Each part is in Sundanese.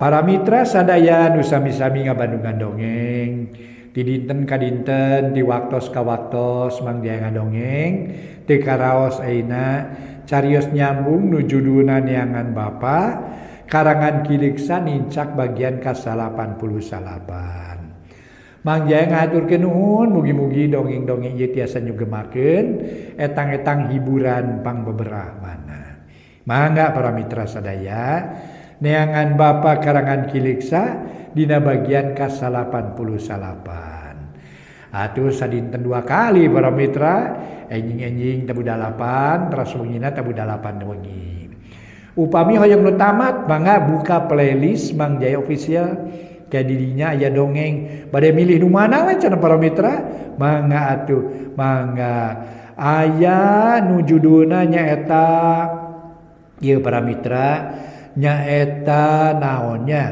Para mitra sadaya nu sami-sami ngabandungan dongeng ti dinten ka dinten ti waktos ka waktos mangdia ngadongeng ti karaos ayeuna carios nyambung nuju judulna neangan Bapa karangan Kiliksa nincak bagian ka 88. Mangdia ngaturkeun nuhun mugi-mugi dongeng-dongeng ieu tiasa nyugemakeun etang-etang hiburan pangbeberahmana. Mangga para mitra sadaya neangan Bapa karangan Kiliksa dina bagian ka 88. Atuh sadinten 2 kali para mitra enjing-enjing tabu 8 teras wengina tabu 8 wengi. Upami hoyong nu tamat mangga buka playlist Mang Jaya Official ka dirinya aya dongeng bade milih nu mana we cenah para mitra. Mangga atuh mangga aya nu judulna nyaeta ieu para mitra nyaeta naonnya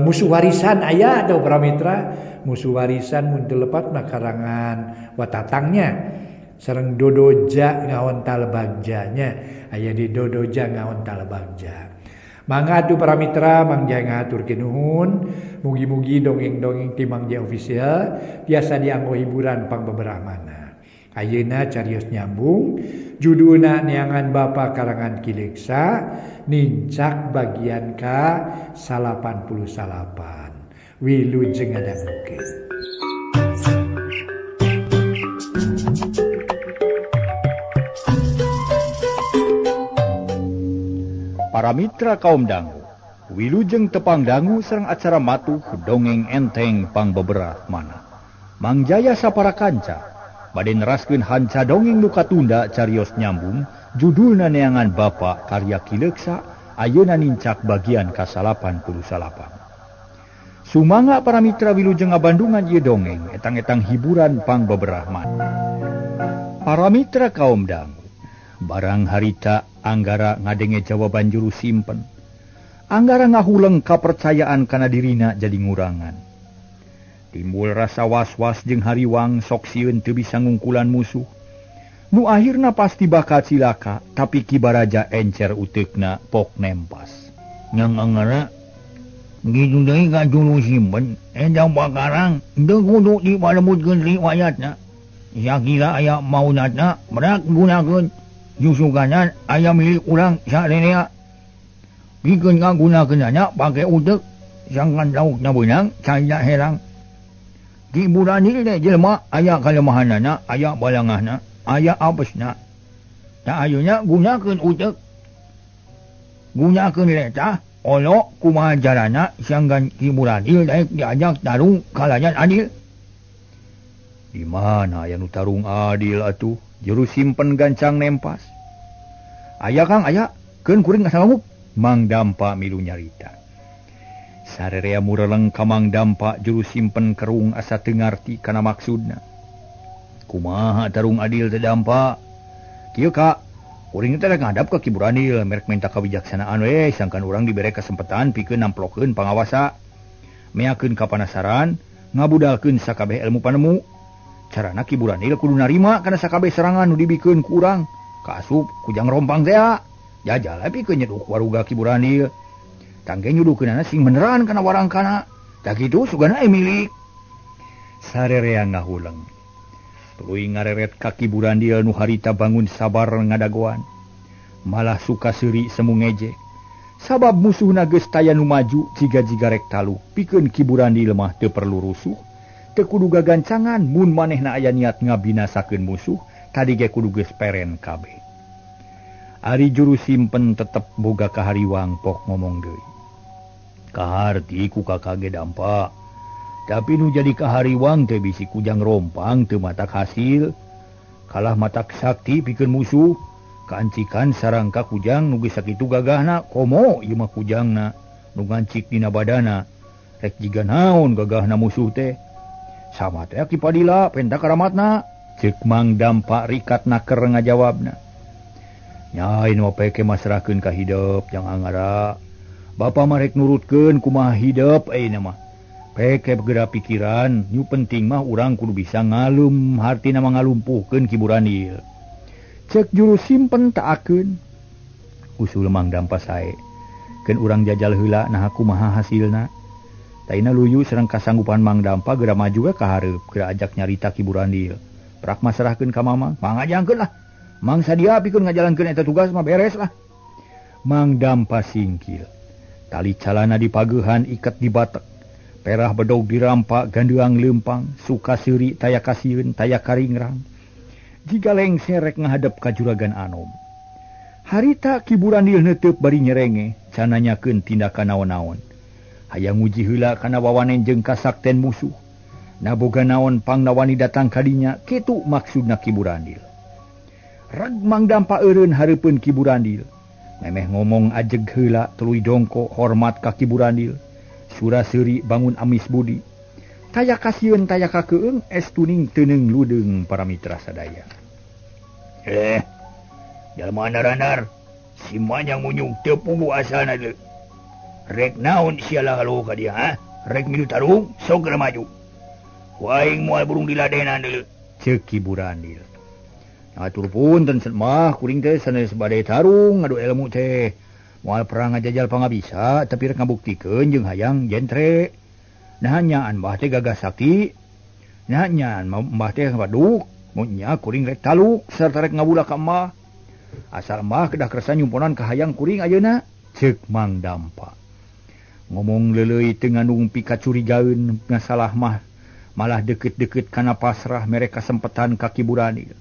musuh warisan aya atau para mitra musuh warisan mun teu lepatna karangan watatangnya sareng Dodoja ngaontal bagjanya aya di Dodoja ngaontal bagja. Mangga atuh para mitra Mang Jaya ngaturkeun nuhun mugi-mugi dongeng-dongeng ti Mang Jaya Official tiasa dianggo hiburan pangbeberahmana. Ayeuna carios nyambung judulna neangan Bapa karangan Kiliksa nincak bagian ka 88. Wilujeng ngadangkeun. Para mitra kaum dangu, wilujeng tepang dangu sareng acara matuh dongeng enteng pangbeberahmana. Mang Jaya sapara kanca bade neraskeun hanca dongeng nu katunda carios nyambung judulna neangan Bapa karya Kiliksa ayeuna nincak bagian ka 88. Sumangga para mitra wilujeng ngabandungan ieu dongeng etang-etang hiburan pangbeberahmana. Para mitra kaum dangu, barang harita Anggara ngadenge jawaban juru simpen. Anggara ngahuleng kapercayaan kana dirina jadi ngurangan. Timbul rasa was-was jeung hariwang sok sieun teu bisa ngungkulan musuh. Nu akhirna pasti bakal cilaka, tapi kibaraja encer uteukna pok nempas. Yang Anggara gitu deui ka juru simpen, endang bakarang teu kudu dipalemutkeun riwayatna. Yakila aya maunatna berak gunakeun jusuganan aya milik urang sarerea. Pikeun kagunakeunana pake uteuk sangkan laukna beunang caya herang. Di burani teh jelema aya kalemahanana, aya balangahna, aya apesna. Da ayeuna gunakeun uteuk. Gunakeun letah olo kumaha jarana sangkan ki burani daek diajak tarung kalayan adil. Di mana aya nu tarung adil atuh? Juru simpen gancang nempas. Aya Kang aya, keun kuring ngasalawuk. Mang Dampa milu nyarita. Sarerea mureleng ka Mang Dampa juru simpen kerung asa teu ngarti kana maksudna. Kumaha tarung adil teh Dampa? Kieu Kak, kuring teh ngadap ka Ki Buranil merek minta kawijaksanaan we sangkan urang dibere kesempatan pikeun namplokeun pangawasa. Meakeun kapanasaran, ngabudalkeun sakabeh ilmu panemu. Carana Ki Buranil kudu narima kana sakabeh serangan nu dibikeun ku urang. Kaasup kujang rompang teh jajal pikeun nyeduk waruga Ki Buranil. Tangge nyudukeunana sing beneran kana warangkana. Da kitu sugana milik. Sarerea ngahuleng. Tuluy ngareret ka Ki Buranil nu harita bangun sabar ngadagoan. Malah suka seuri semu ngejek. Sabab musuhna geus taya nu maju jiga-jiga rek talu. Pikeun Ki Buranil mah teu perlu rusuh. Teu kudu gagancangan mun manehna aya niat ngabinasakeun musuh, tadi ge kudu geus peren kabeh. Ari juru simpen tetep boga kahariwang pok ngomong deui. Kaharti ku Kakak ge Dampa. Tapi nu jadi kahariwang teh bisi kujang rompang teu matak hasil. Kalah matak sakti pikeun musuh, kaancikan sarangka kujang nu geus sakitu gagahna, komo ieu mah kujangna nu ngancik dina badana. Rek jiga naon gagahna musuh teh. Sama teh Ki Padila penta karamatna, ceuk Mang Dampa rikatna keur ngajawabna. Nyai nu peke masrahkeun ka hideup jang Anggara. Bapa mah rek nurutkeun kumaha hideup ayeuna mah. Peke geura pikiran, nu penting mah urang kudu bisa ngalum hartina mah ngalumpuhkeun Ki Buranil. Ceuk juru simpen taakeun. Usul Mang Dampa sae. Keun urang jajal heula nah kumaha hasilna. Taina luyu sareng kasanggupan Mang Dampa geura maju ka hareup, geura ajak nyarita Ki Burandil. Prak masrahkeun ka Mamang, "Mangajangkeun lah. Mang sadia pikeun ngajalankeun eta tugas mah beres lah." Mang Dampa singkil. Tali calana dipageuhan iket di batek. Perah bedog dirampak gandeang leumpang, suka seuri taya kasieun taya karingrang. Jiga lengser rek ngahadep ka Juragan Anom. Harita Ki Burandil neuteuk bari nyerenge, can nanyakeun tindakan naon-naon. Hayang nguji heula kana wawanen jeung kasakten musuh. Naboga naon pangnawani datang kadinya, kitu maksudna Ki Burandil. Rag Mang Dampa eureun hareupeun Ki Burandil. Memeh ngomong ajeg heula tuluy dongko hormat ka Ki Burandil. Sura seuri bangun amis budi. Taya kasieun taya kakeueung estuning teuneng ludeung para mitra sadaya. Jalma andar-andar, si Manyang Munyung teu pugu asalna deui. Rek naon sia halo ka dia, ha? Rek milu tarung, sok geura maju. Waing moal burung diladenan deui, ceuk Ki Burandil. Atur punten mah kuring teh sanes bade tarung ngadu ilmu teh. Moal perang ngajajal pangabisa, tapi rek ngabuktikeun jeung hayang jentre. Nah nyaan mbah teh gagah sakti. Nah nyaan mbah teh waduk, mun nya kuring rek taluk sarta rek ngabula ka embah. Asal embah kedah kersa nyumponan ka hayang kuring ayeuna, ceuk Mang Dampa. Ngomong leuleuy teu ngandung pikacurigaeun ngasalah mah malah deukeut-deukeut kana pasrah mere kasempetan ka Ki Burandil.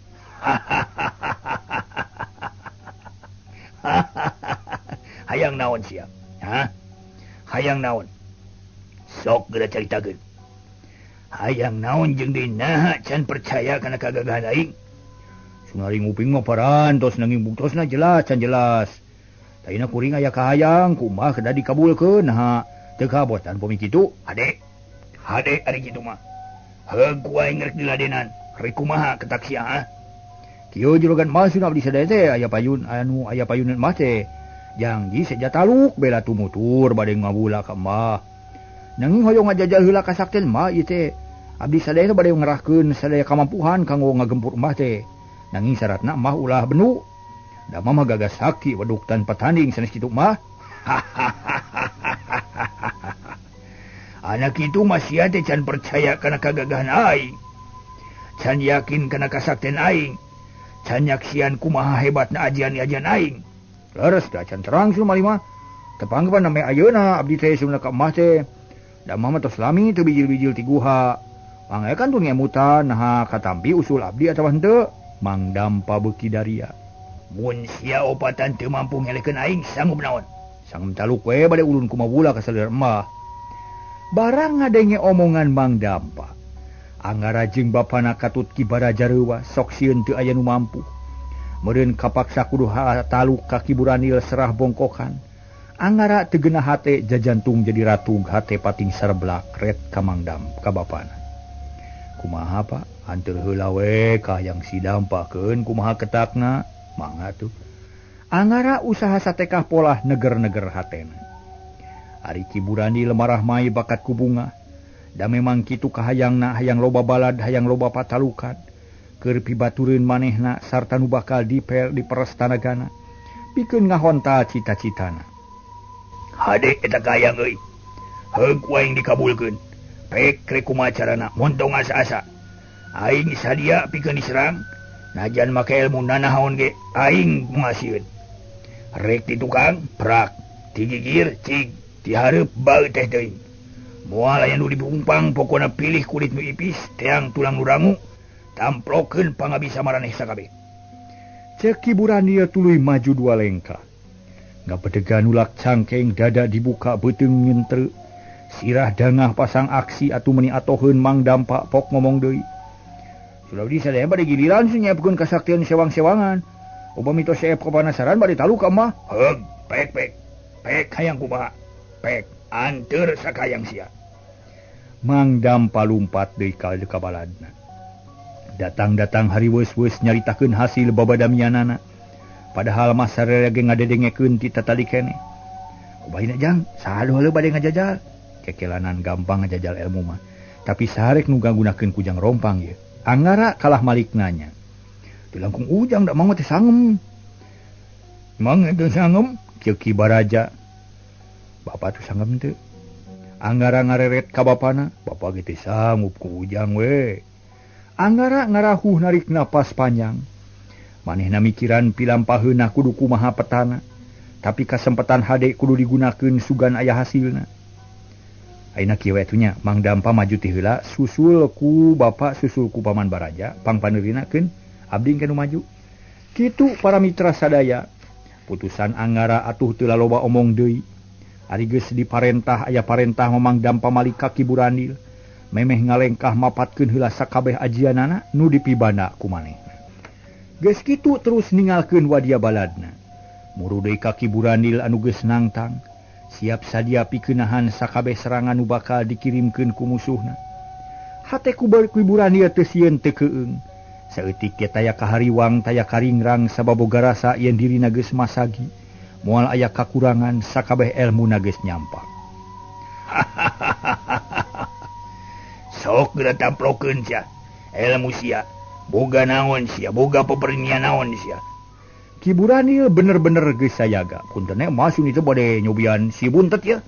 Hayang naon sia? Ha? Hayang naon? Sok geura caritakeun. Hayang naon jeung deui naha can percaya kana kagagahan aing? Sunari nguping mah parantos nanging buktosna jelas can jelas. Taina kuring aya kahayang kumaha kedah dikabulkeun nah teu kabos tanpa mikitu hade ari kitu mah heug ku aing rek diladenan rek kumaha ketak sia ha kieu juragan masuna abdi sadaya teh aya payun aya payuneun mah teh janji seja taluk bela tumutur bade ngabula ka mah nanging hoyong ngajajal heula kasakten mah ieu teh abdi sadaya teh bade ngerahkeun sadaya kamampuhan kanggo ngagempur mah teh nanging syaratna mah ulah benu da mah gagas sakti waduk tanpa tanding sanes kitu mah. Anak itu masih ada can percaya kana kagagahan aing. Can yakin kana kasakten aing. Can nyaksian kumaha hebatna ajian-ajian aing. Leres da can terang sul malima. Tepanggepan name ayeuna abdi teh sunna ka emah teh. Da mah tos lami teu bijil-bijil ti guha. Pangekan tun ngemutan nah katampi usul abdi atawa henteu. Mang Dampa beuki daria. Mun sia opatan teu mampu ngelekeun aing sanggup naon? Sanggup taluk we bade ulun kumabula ka saudara embah. Barang ngadenge omongan Mang Dampa. Anggara jeung bapana katut Ki Barajareuwa sok sieun teu aya nu mampu. Meureun kapaksa kudu taluk ka Ki Burandil serah bongkokan. Anggara teu geunah hate jajantung jadi ratug hate pating sarblak ret ka Mang Dampa ka bapana. Kumaha Pak? Anteur heula we ka yang si Dampakeun kumaha ketakna? Mangga tuh. Anggara usaha satekah polah neger-neger hatena. Ari Ki Burandil marah mai bakat ku bunga. Da memang kitu kahayangna hayang loba balad hayang loba patalukan. Keur pibatureun manehna sarta nu bakal diperes tanagana. Pikeun ngahontal cita-citana. Hade eta kahayang euy. Heug waing dikabulkeun. Pek rek kumaha carana montong asa-asa. Aing sadia pikeun diserang. Najan make ilmu nanahaon ge aing masieun. Rek ti tukang prak, ti gigir cig, ti hareup baeu teh teuing. Moal aya nu dibumpang pokona pilih kulit nu ipis, teang tulang nu rangu, tamplokeun pangabisa maraneh sakabeh. Ceuk Ki Burandil tuluy maju dua lengkah. Ngabedegan ulak cangkeng dada dibuka beuteung nyentreu. Sirah dangah pasang aksi atuh meuni atoheun Mang Dampa pok ngomong deui. Sudah di sadaya bade giliran nyiapkeun kasaktian sewang-sewangan. Upami tos saep kapanasaran bade taluk ka mah. Heug, pek hayang kumaha. Pek anteur sakayang sia. Mang Dampa lumpat deui ka baladna. Datang-datang hari weus-weus nyaritakeun hasil babadamianana. Padahal mah sararea ge ngadedengekeun ti tatali keneh. Kubaina jang, saha heula bade ngajajal. Kekelanan gampang ngajajal ilmu mah. Tapi sarek nu ngagunakeun kujang rompang ye. Anggara kalah malik nanya. Di langkung ujang dak mau teh sangem. Mang teu sangem, kieu Ki Baraja. Bapak tuh sanggup teu. Anggara ngareret ka bapana, bapak gitu sanggup ku ujang we. Anggara ngarahuh narik napas panjang. Manehna mikiran pilampaheuna kudu kumaha petana, tapi kasempatan hade kudu digunakeun sugan aya hasilna. Ayeuna kieu we atunya, Mang Dampa maju ti heula, susul ku bapak, susul ku paman baraja, pangpaneurinakeun abdi engke nu maju. Kitu para mitra sadaya. Putusan Anggara atuh teu laloba omong deui. Ari geus diparentah aya parentah Mang Dampa malika Ki Burandil, memeh ngalengkah mapatkeun heula sakabeh ajianana nu dipibanda ku manehna. Geus kitu terus ningalkeun wadia baladna. Muru deui ka Ki Burandil anu geus nangtang, siap sadia pikenahan sakabeh serangan nu bakal dikirimkeun ku musuhna. Hate ku Ki Burandil teu sieun teu keueung. Saeutik ge taya kahariwang taya karingrang sababoga rasa yen dirina geus masagi. Moal aya kakurangan sakabeh ilmu nages nyampak. Sok geura tamplokeun sia. Ilmu sia. Boga naon sia, boga pepernian naon sia. Ki Burandil bener-bener geus sayaga. Puntenna masun itu bade nyobian si buntet ya.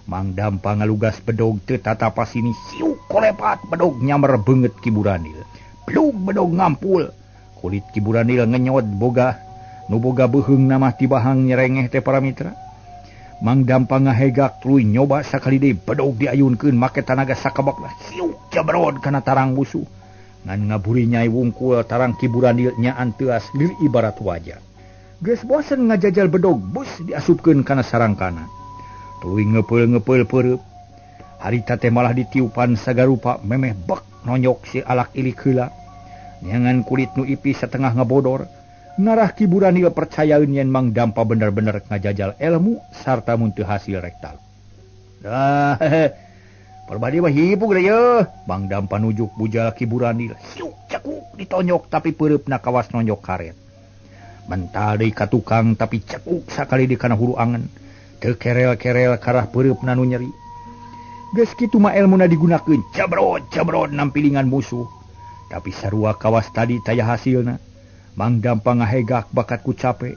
Mang Dampa ngalugas bedog teu tatapa sini siu kolepat bedog nyamer beungeut Ki Burandil. Plug bedog ngampul. Kulit Ki Burandil ngenyot boga nu boga beuheung namah tibahang nyerengeh teh para mitra. Mang Dampa ngahegak tuluy nyoba sakali deui bedog diayunkeun make tanaga sakabakna siu jabrod kana tarang musuh. Ngan ngaburi nyai wungkul tarang Ki Burandil nyaan teuas lir ibarat wajah. Geus bosen ngajajal bedog bus diasupkeun kana sarangkana. Tuluy ngepeul-ngepeul peureub. Harita teh malah ditiupan sagarupa memeh bek nonyok si alak ilik heula. Nyangan kulit nu ipis satengah ngabodor. Ngarah Ki Burandil percayaeun yen Mang Dampa bener-bener ngajajal ilmu sarta mun teu hasil rektal. Dah, perbadi mah hipug da yeuh. Mang Dampa nujuk bujal Ki Burandil. Siu cekuk ditonyok tapi peureupna kawas nonyok karet. Mental deui ka tukang tapi cekuk sakali di kana huru angen. Teu kerel-kerel karah peureupna nu nyeri. Geus kitu mah ilmuna digunakeun jabrod nampilingan musuh. Tapi sarua kawas tadi taya hasilna. Mang Dampa ngahegak bakat ku capek.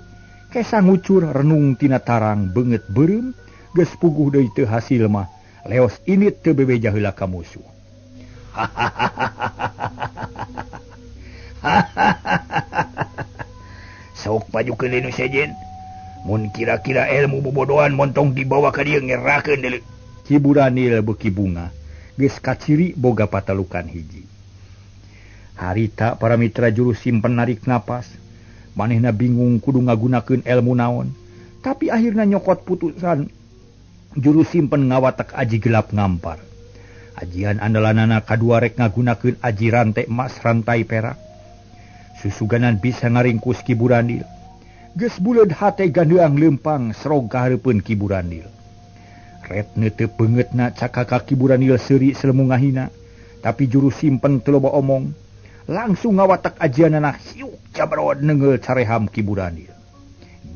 Kesa ngucur renung tina tarang beungeut beureum. Geus puguh deui teu hasil mah. Leos init teu bebeja heula ka musuh. Sok pajukeun deui nu sejen. Mun kira-kira ilmu bobodohan montong dibawa ka dieu ngerakeun deui. Ki Burandil beuki bunga. Geus kaciri boga patalukan hiji. Harita para mitra juru simpen narik napas. Manehna bingung kudu ngagunakeun ilmu naon. Tapi akhirna nyokot putusan juru simpen ngawatek aji gelap ngampar. Ajian andalanana kadua rek ngagunakeun aji rante emas rantai perak. Susuganan bisa ngaringkus Ki Burandil. Geus buleud hate gandeang leumpang serog kahareupeun Ki Burandil. Retne teu beungeutna cakaka Ki Burandil seuri selemu-ngahina. Tapi juru simpen teu loba omong. Langsung ngawatek ajianana siu jabrod neungeul careham Ki Burandil.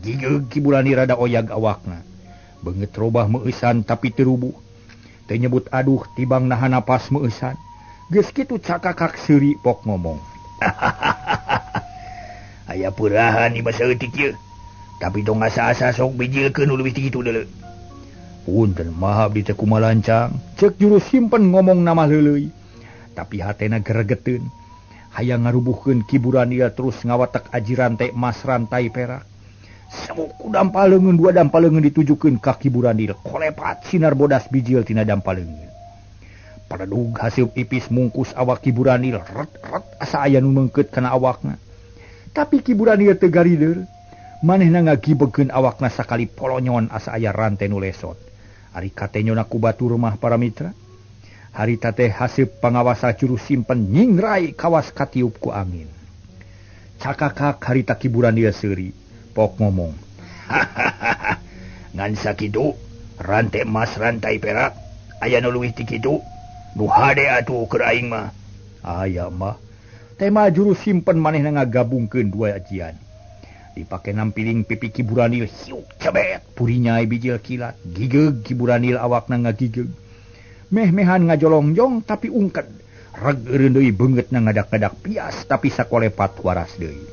Gigeug Ki Burandil rada oyag awakna. Beungeut robah meueusan tapi teu rubuh. Teu nyebut aduh tibang nahan napas meueusan. Geus kitu cakakak seuri pok ngomong. Aya peurahan di masa eutik ieu. Tapi dong asa-asa sok bijilkeun nu leuwih ti kitu deuleu. Punten maha abdi teh kumaha lancang. Ceuk juru simpen ngomong nama leuleuy. Tapi hatena gregeteun. Hayang ngarubuhkeun Ki Burandil terus ngawatek aji rantai emas rantai perak. Sabuku dampaleungeun dua dampaleungeun ditujukeun ka Ki Burandil. Kolepat sinar bodas bijil tina dampaleungeun. Paradug haseup ipis mungkus awak Ki Burandil. Ret asa aya nu meungkeut kana awakna. Tapi Ki Burandil teu garideur. Manehna ngagibegeun awakna sakali polonyon asa aya rantai nu lesot. Ari katenyona ku batur mah para mitra. Harita teh haseup pangawasa juru simpen nyingrai kawas katiup ku angin. Cakakak harita Ki Burandil seuri. Pok ngomong. Ngan sakitu rantai emas rantai perak. Aya nu leuwih ti kitu. Nu hade atuh keur aing mah. Aya mah. Tema juru simpen manehna ngagabungkeun dua ajian. Dipake nampiling pipi Ki Burandil hiuk cebet. Purinyai bijil kilat. Gigeug Ki Burandil awakna ngagigeg. Meh-mehan ngajolongjong tapi ungked. Regeureun deui beungeutna ngadak-ngadak pias tapi sakolepat waras deui.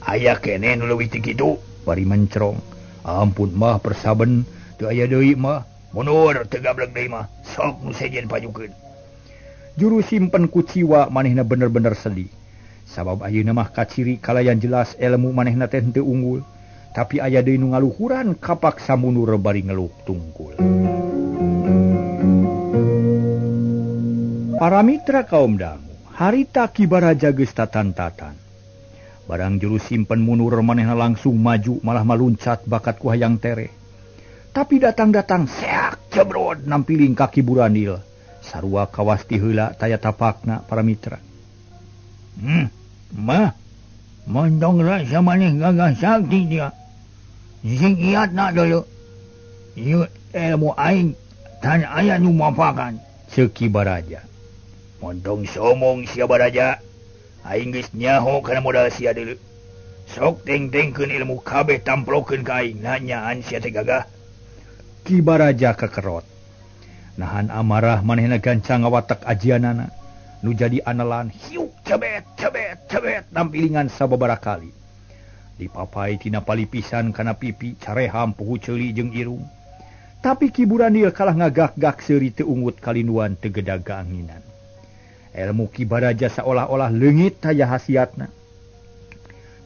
Aya keneh nu leuwih ti kitu. Bari mencrong. Ampun mah persaben teu aya deui mah. Mundur teu gablek deui mah. Sok nu sejen pajukeun. Juru simpen kuciwa manehna bener-bener sedih. Sabab ayeuna mah kaciri kalayan jelas ilmu manehna teh teu unggul. Tapi aya deui nu ngaluhuran kapaksa mundur bari ngeluk tungkul. Para mitra kaum dangu, harita Ki Baraja geus tatan-tatan. Barang juru simpen mundur manehna langsung maju malah maluncat bakat ku hayang tere. Tapi datang-datang seak jebrod nampiling ka Ki Buranil. Sarua kawasti heula taya tapakna para mitra. Mah, mondong rasa maneh gagah sakti dia. Sing iatna dulu. Ieu ilmu aing tan aya nu mapakan. Ceuk Ki Baraja. Mondong somong sia Baraja. Aing geus nyaho kana modal sia deuleu. Sok teng-tengkeun ilmu kabeh tamplokeun ka aing nanyaan sia teh gagah. Ki Baraja kekerot. Nahan amarah manehna gancang ngawatek ajianana. Nu jadi anelan hiuk cebet nampilingan sababaraha kali. Dipapai tina palipisan kana pipi careham pugu ceuli jeung irung. Tapi Ki Buranil kalah ngagak-gak seuri teu ungut kalinduan teu gedag gaanginan. Ilmu Ki Baraja seolah-olah leungit aya hasiatna.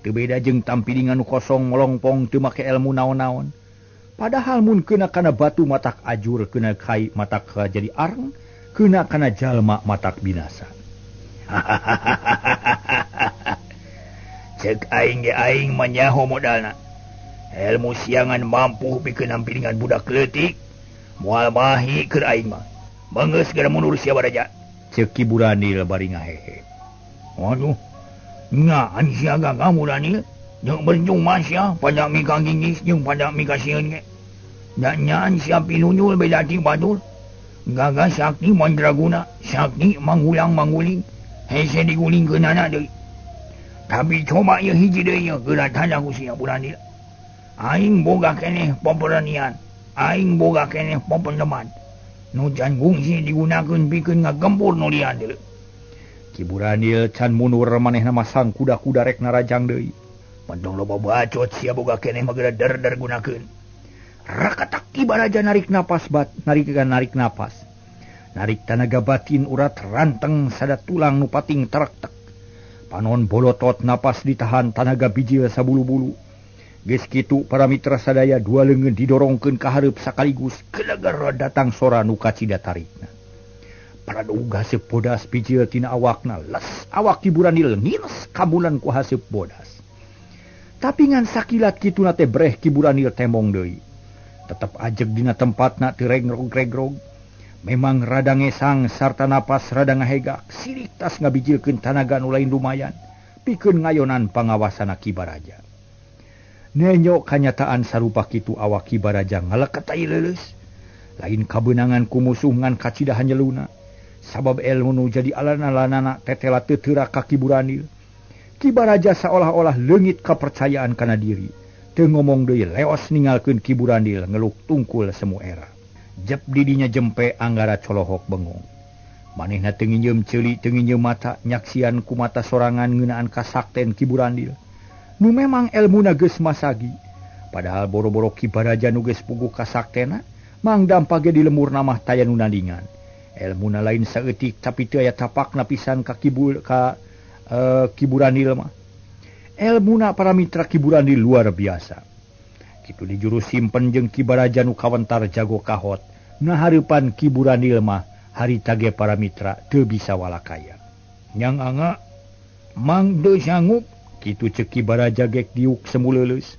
Teu beda jeung tampilingan nu kosong melongpong teu make ilmu naon-naon. Padahal mun keuna kana batu matak ajur, keuna kai matak jadi areng, keuna kana jalma matak binasa. Cek aing ge aing manyaho modalna. Ilmu siangan mampu pikeun nampilingan budak leutik. Moal mahi keur aing mah. Beungeus gara mundur sia Baraja. Ceuk Ki Buranil bari ngahehe. Waduh. Nyaan sia gagah Buranil. Jeung berjung masya pada mika gingis jeung pada mika sieun ge. Dan nyaan sia pinunyul beda ti batur. Gagah sakti mandraguna, sakti manghulang-manghuling. Hese digulingkeunana deui. Tapi coba ieu hiji deui geura tanda ku sia Buranil. Aing boga keneh pemberanian. Aing boga keneh pependeman. Nu can gungsi digunakeun pikeun ngagempur nu lian deuleu. Ki Buranil can mundur manehna masang kuda-kuda rek narajang deui. Pentong loba bacot sia boga keneh mah geura der gunakeun. Rakatak Ki Baraja narik napas narik napas. Narik tanaga batin urat ranteng sada tulang nu pating terektek. Panon bolotot napas ditahan tanaga bijil sabulu-bulu. Geus kitu para mitra sadaya dua leungeun didorongkeun ka hareup sakaligus kedeger datang sora nu kacida tarikna. Paraduga haseup bodas bijil tina awakna les awak Ki Buranil ngiles kabulan ku haseup bodas. Tapi ngan sakilat kitu teh breh Ki Buranil tembong deui. Tetep ajeg dina tempatna teu regrog-regrog. Memang rada ngesang sarta napas rada ngahegak, sirik tas ngabijilkeun tanaga nu lain lumayan, pikeun ngayonan pangawasana Ki Baraja. Nenyo kanyataan sarupa kitu awak Ki Baraja ngaleket ai leuleus. Lain kabeunangan ku musuh ngan kacidahan nyeluna. Sabab ilmu nu jadi alan-alanana tetela teuteura ka Ki Buranil. Ki Baraja seolah-olah leungit kapercayaan kana diri. Teu ngomong deui leos ninggalkeun Ki Buranil ngeluk tungkul semu era. Jep didinya jempe anggara colohok bengong. Manehna teu nginjeum ceuli teu nginjeum mata nyaksian ku mata sorangan ngeunaan kasakten Ki Buranil. Nu memang elmuna geus masagi. Padahal boro-boro Ki Baraja nu geus puguh kasaktena mang dampage di lemur namah taya nu nandingan. Elmuna lain saeutik tapi teu aya tapakna pisan ka Ki Buranil mah. Elmuna para mitra Ki Buranil luar biasa. Kitu di juru simpen jeung Ki Baraja nu kawentar jago kahot. Nah hareupan Ki Buranil mah harita ge para mitra teu bisa walakaya. Nyang angga mang teu sanggup. Kitu ceuk Ki Baraja gek diuk semuleuleus.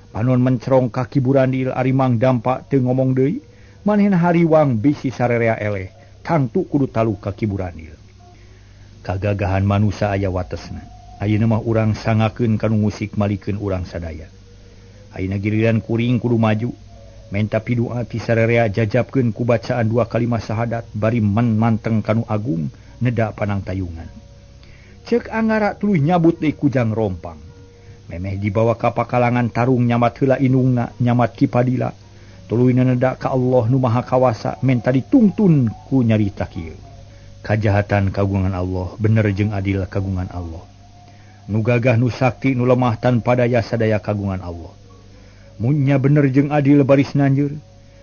Panon mencrong ka Ki Buranil ari mang dampa teu ngomong deui. Manehna hariwang bisi sarerea eleh. Tangtu kudu talu ka Ki Buranil. Kagagahan manusia aya watesna. Ayeuna mah urang sangakeun kanu musik malikeun urang sadaya. Ayeuna giliran kuring kudu maju. Menta pidua ti sarerea jajabkeun ku bacaan 2 kalimat syahadat bari manteng kanu agung neda panang tayungan. Ceuk anggara tuluy nyabut deui kujang rompang. Memeh dibawa ka pakalangan tarung nyamat heula inungna nyamat Ki Padila. Tuluy neda ka Allah nu Maha Kawasa menta ditungtun ku nyarita kieu. Kajahatan kagungan Allah, bener jeung adil kagungan Allah. Nu gagah nu sakti nu lemah tanpa daya sadaya kagungan Allah. Munya bener jeung adil baris nanjeur,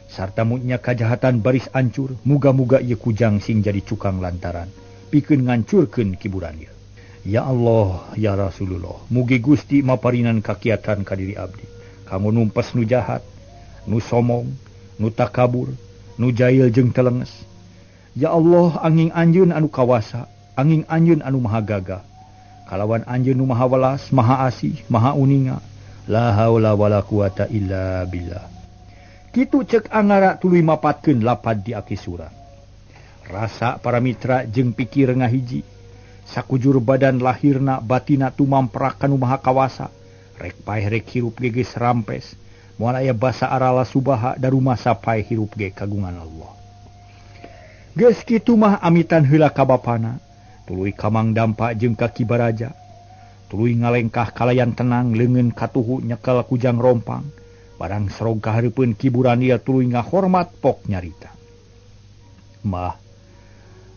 sarta munya kajahatan baris ancur, muga-muga ieu kujang sing jadi cukang lantaran, pikeun ngancurkeun kiburan ieu. Ya Allah, ya Rasulullah, mugi Gusti maparinan kakiatan ka diri abdi. Kamu numpes nu jahat, nu somong, nu takabur, nu jahil jeung telenges. Ya Allah, anging anjeun anu kawasa, anging anjeun anu maha gagah. Kalawan anjeun nu maha welas, maha asih, maha uninga. La haula wala quwata illa billah. Kitu cek angara tuluy mapatkeun lapad di aki surat. Rasa para mitra jeung pikir ngahiji. Sakujur badan lahirna batina tumamprak kanu maha kawasa. Rek paeh rek hirup ge geus rampes. Moal aya basa arala subaha daruma sapae hirup ge kagungan Allah. Geus kitu mah amitan heula ka bapana. Tuluy kamang dampa jeung ka Kibaraja. Tuluy ngalengkah kalayan tenang leungeun katuhu nyekel kujang rompang. Barang serog kahareupeun kiburan ieu tuluy ngahormat pok nyarita. Mah,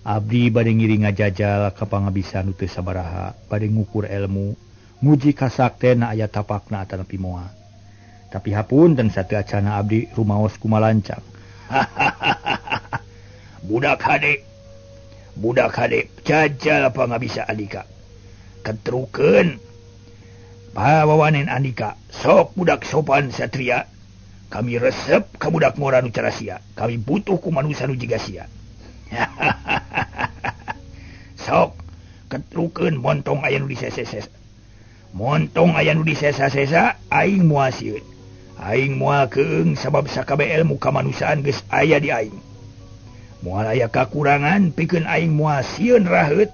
abdi bade ngiri ngajajal ka pangabisan teu sabaraha, bade ngukur ilmu, nguji kasaktena aya tapakna atanepi moal. Tapi hapunten sateu acana abdi rumaos kumalancang. Budak hade, jajal pangabisa Andika. Ketrukeun pawawanen Andika, sok budak sopan satria. Kami resep ka budak ngora nu carasia. Kami butuh ku manusia nu jiga sia. Sok ketrukeun montong aya nu disesa-sesa. Montong aya nu disesa-sesa aing moal sieun. Aing moal keung sabab sakabeh ilmu kamanusiaan geus aya di aing. Moal aya kakurangan pikeun aing moal sieun raheut.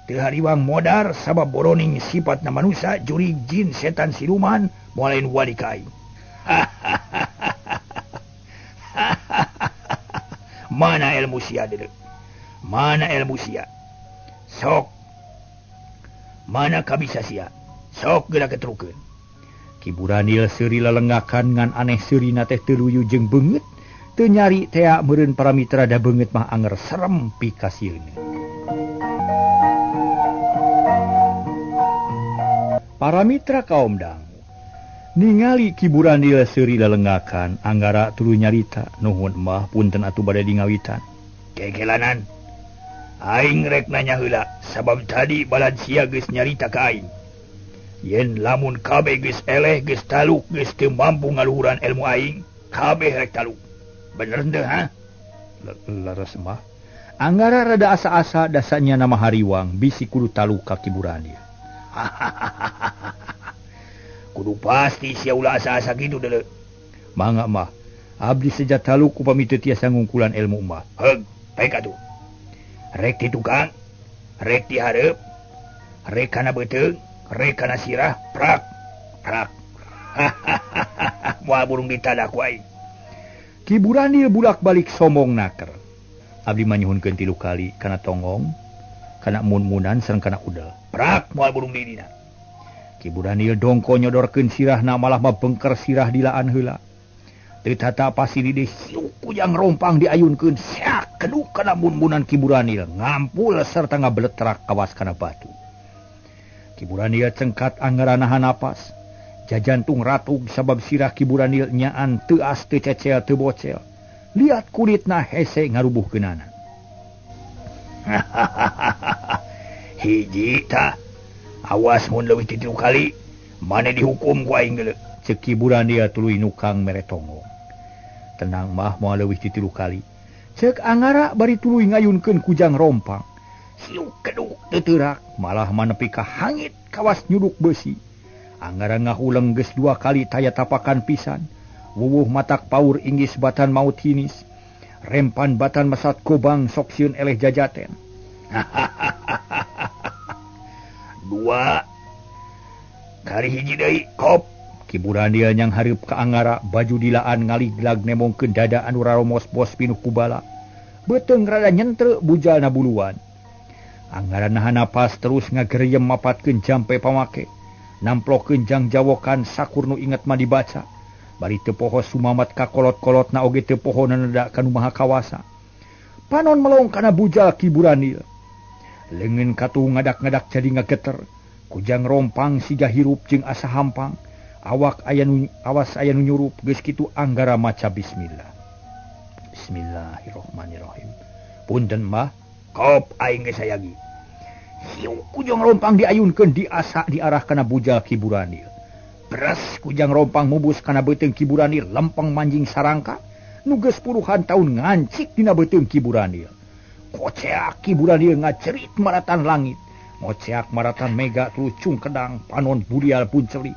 Teu hariwang modar sabab boroning sifatna manusia juri jin setan siluman moalain wali ka aing. Mana ilmu sia deuleu? Mana ilmu sia? Sok. Mana kabisa sia? Sok geura ketrukeun. Kiburan ieu seuri lalenggakan ngan aneh seurina teh teu luyu jeung beungeut, teu nyari tea meureun para mitra da beungeut mah anger serem pikasieun. Para mitra kaum dangu ningali kiburan ieu seuri lalenggakan anggara tuluy nyarita nuhun mah punten atuh bade dingawitan. Kekelanan aing rek nanya heula sabab tadi balad sia geus nyarita ka aing. Yen lamun kabeh geus eleh geus taluk geus teu mampu ngaluhuran ilmu aing, kabeh rek taluk. Bener teu ha? Leres mah. Anggara rada asa-asa dasanya nama hariwang bisi kudu taluk ka kiburan ieu. Kudu pasti sia ulah asa-asa kitu deuleu. Mangga mah, abdi sejat taluk upami teu tiasa ngungkulan ilmu mah. Heug, baik atuh. Rek di tukang, rek di hareup, rek kana beuteung, rek kana sirah, prak. Moal burung ditadak wae. Kiburan ieu bulak-balik sombong naker. Abdi manyuhunkeun 3 kali kana tongong, kana mun-munan sareng kana udel. Prak moal burung di dina. Kiburan ieu dongko nyodorkeun sirahna malah mabengker sirah dilaan heula. Teu tata pasi di siu kujang rompang diayunkeun sak keduk kana mun-munan kiburan ieu ngampul sarta ngabletrak kawas kana batu. Kiburan ieu cengkat anggara nahan napas. Jajantung ratug sabab sirah kiburan ieu nyaan teu as teu cecel teu bocel. Liat kulitna hese ngarubuhkeunana. Hiji tah, awas mun leuwih ti 3 kali, mane dihukum ku aing geuleuh. Ceuk kiburan dia tuluy nukang mere tongong. Tenang mah moal leuwih ti 3 kali. Ceuk anggara bari tuluy ngayunkeun kujang rompang. Siu keduk teu teurak, malah manepi ka hangit kawas nyuduk besi. Anggara ngahuleng geus 2 kali taya tapakan pisan. Wuwuh matak paur inggis batan maut hinis. Rempan batan masat kobang sok sieun eleh jajaten. 2 kari hiji deui kop. Kiburan dia nyang hareup ka anggara baju dilaan ngaliglag nemongkeun dada anu raromos-bos pinuh ku bala. Beuteung rada nyentre bujalna buluan. Anggara nahan napas terus ngagereyem mapatkeun jampe pamake. Namplokeun jang jawokan sakur nu inget mah dibaca. Bari teu poho sumamat ka kolot-kolotna oge teu poho naneda kanu maha kawasa. Panon melong kana bujal kiburan ieu. Leungeun katuh ngadak-ngadak jadi ngageter. Kujang rompang siga hirup jeung asa hampang. awas aya nu nyurup geus kitu anggara maca bismillah. Bismillahirrahmanirrahim. Punten mah, kop aing geus sayagi. Hiu kujang rompang diayunkeun diarah kana bujal Ki Buranil. Beres kujang rompang mubus kana beuteung Ki Buranil lempeng manjing sarangka nu geus puluhan taun ngancik dina beuteung Ki Buranil. Koceak Ki Buranil ngacerit maratan langit, ngoceak maratan mega tuluy cungkedang panon budial punceli.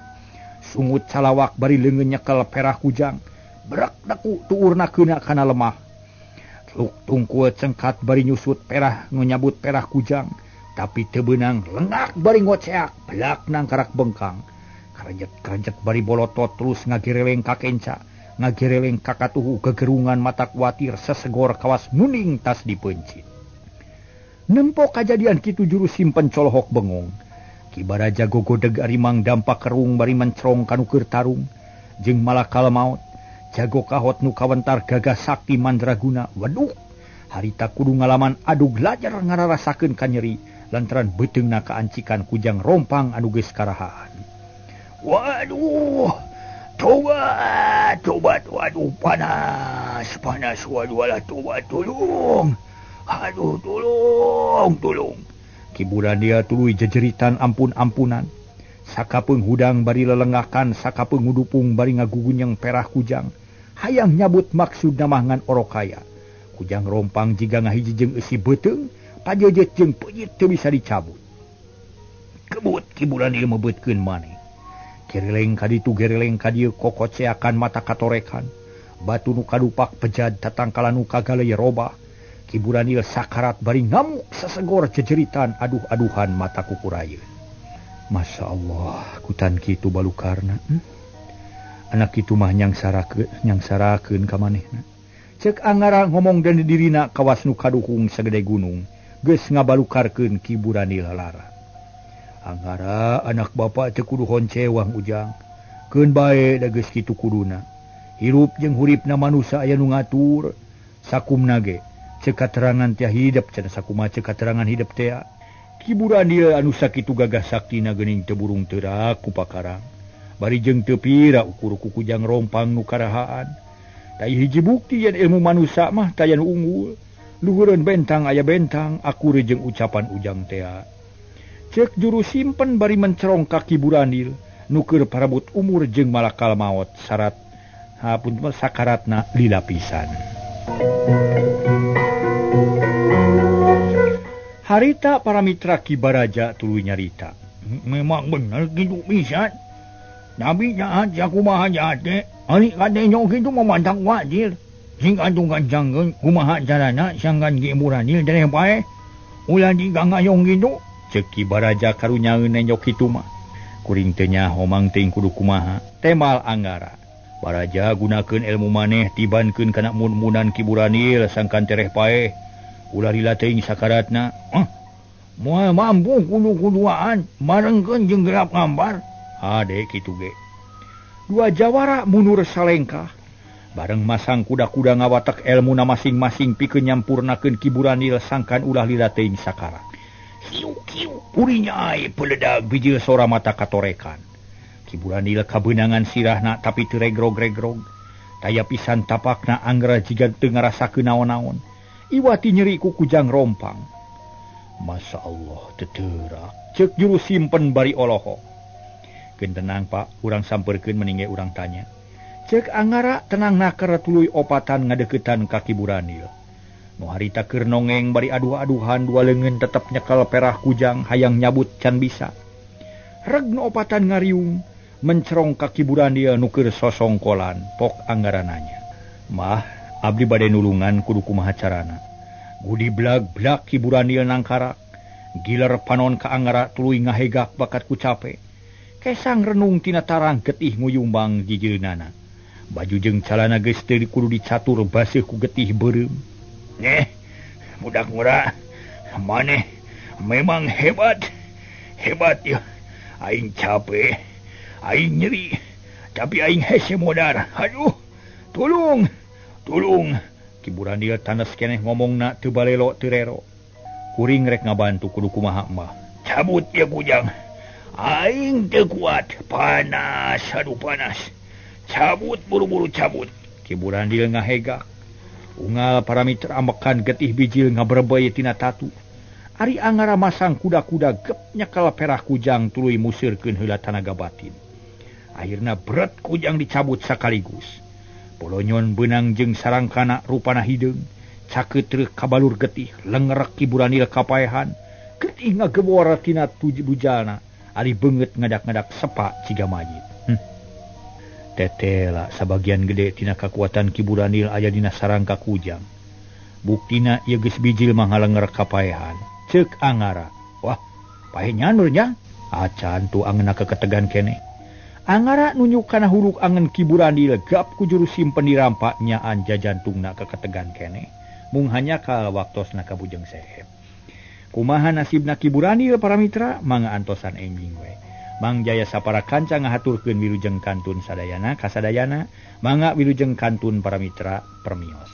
Sungut calawak bari leungeun nyekel perah kujang, berak daku tuurna keuna kana lemah. Luk tungkul cengkat bari nyusut perah ngonyabut perah kujang, tapi teu beunang lenggak bari ngoceak belak nang karak bengkang. Karejet bari bolotot terus ngagireleng ka kenca, ngagireleng ka katuhu gegerungan mata kuatir sesegor kawas nuning tas dipencit. Nempo kajadian kitu juru simpen colohok bengong. Ki Baraja gogodeg ari Mang Dampa kerung bari mencrong kanu keur tarung, jeung malakal maut jago kahot nu kawentar gagah sakti mandraguna. Waduh, harita kudu ngalaman adu glajar ngararasakeun ka nyeri lantaran beuteungna kaancikan kujang rompang anu geus karahaan. Waduh, tobat, waduh panas, waduh alah tobat, tolong, aduh tolong. Ki Buranil tuluy jejeritan ampun-ampunan. Sakapeung hudang bari lelengahkan, sakapeung ngudupung bari ngagugunyeng perah kujang. Hayang nyabut maksud namangan orokaya. Kujang rompang jiga ngahiji jeung eusi beuteung, pajejet jeung peujit teu bisa dicabut. Kebut Ki Buranil mebeutkeun maneh. Gereleng kaditu gereleng kadieu kokoceakan mata katorekan. Batu nu kadupak pejad tatangkalan nu kagaleuy robah. Ki Buranil sakarat bari ngamuk sesegor jejeritan aduh-aduhan mata kukurayeun. Masya Allah, kutan kitu balukarna. Anak kitu mah nyangsarakeun ka manehna. Ceuk angara ngomong dan dirina kawas nu kaduhung sagede gunung, geus ngabalukarkeun Ki Buranil lara. Angara anak bapa teu kudu honcewang ujang. Keun bae da geus kitu kuduna. Hirup jeung huripna manusia aya nu ngatur. Sakumna ge ceuk katerangan tia hidep cenah sakumaha ceuk katerangan hidep teh. Ki Buranil anu sakitu gagah saktina geuning teu burung teurak ku pakarang. Bari jeung teu pira ukur ku kujang rompang nu karahaan. Da hiji bukti yen ilmu manusia mah taya nu unggul. Luhureun bentang aya bentang, akure jeung ucapan ujang teh. Cek juru simpen bari mencerong Ki Buranil nu keur parabut umur jeung malakal maut syarat hapunten sakaratna lila pisan. Harita para mitra Ki Baraja tuluy nyarita. Memang bener kitu pisan. Nabi jahat sakumaha jahat teh, ari kadenya kitu memantang wajir. Sing atuh gancangkeun kumaha carana sanggan Ki Buranil dereh bae. Ulah digangayong kitu. Ceuk Ki Baraja karunyaeun nenjok kitu mah. Kuring teu nyaho mang teuing kudu kumaha. Temal anggara. Baraja gunakeun ilmu maneh tibankeun kana mun-munan Ki Buranil sangkan tereh paeh. Ulah lila teuing sakaratna. Moal mampu kudu-kuduaan marengkeun jeung gerap ngambar. Hade kitu ge. Dua jawara munur salengkah. Bareng masang kuda-kuda ngawatek elmuna masing-masing pikeun nyampurnakeun Ki Buranil sangkan ulah lila teuing sakarat. Kiu-kiu purinya ai peledag bijil sora mata katorekan. Ki Buranil kabeunangan sirahna tapi teu regrog-regrog. Taya pisan tapakna anggera jiga teu ngarasakeun naon-naon. Iwati nyeri ku kujang rompang. Masya Allah teteurak. Ceuk juru simpen bari olohok. Keun tenang Pak, urang sampeurkeun mening urang tanya. Ceuk angara tenang naker tuluy opatan ngadeuketan ka Ki Buranil. Nu harita keur nongeng bari aduh-aduhan dua leungeun tetep nyekel perah kujang hayang nyabut can bisa. Reg nu opatan ngariung mencerong ka Ki Buranil nu keur sosongkolan pok anggara nanya. Mah, abdi bade nulungan kudu kumaha carana. Gudi blag-blag Ki Buranil nangkarak. Giler panon ka anggara tuluy ngahegak bakat ku cape. Kesang renung tina tarang getih nguyumbang jijilnana. Baju jeung calana geus teu kudu dicatur baseuh ku getih beureum. Budak murah, maneh memang hebat ya. Aing capek, aing nyeri, tapi aing hese modar. Aduh, tolong. Ki Buranil tanes keneh ngomongna teu balelo teu rero. Kuring rek ngabantu kudu kumaha mah. Cabut ya kujang. Aing teu kuat, panas, aduh panas. Cabut buru-buru cabut. Kiburandil ngahega. Unggal para mitra ambekan getih bijil ngabrebay tina tatu. Ari angara masang kuda-kuda gep nyakal perah kujang tuluy musirkeun heula tanaga batin. Akhirna berat kujang dicabut sakaligus. Polonyon benang jeung sarangkana rupana hideung. Cakeut treuh kabalur getih lengerek Kiburandil kapaehan. Getih ngagebor tina bujalna. Ari beungeut ngadak-ngadak sepa ciga majid. Tetela sabagian gede tina kakuatan Kiburandil aya dina sarangka kujang. Buktina ieu geus bijil manghalengerek kapaehan. Ceuk angara. Wah, pahe nyandur nya. Acan tu angeunna keketegan kene. Angara nunjuk kana huruk angen Kiburandil gap ku juru simpen dirampak nyaan jajantungna keketegan kene. Mung hanya ka waktosna ka bujeng sehep. Kumaha nasibna Kiburandil para mitra mangga antosan enjing we. Mang Jaya sapara kanca ngahaturkeun wilujeng kantun sadayana kasadayana mangga wilujeng kantun para mitra permios.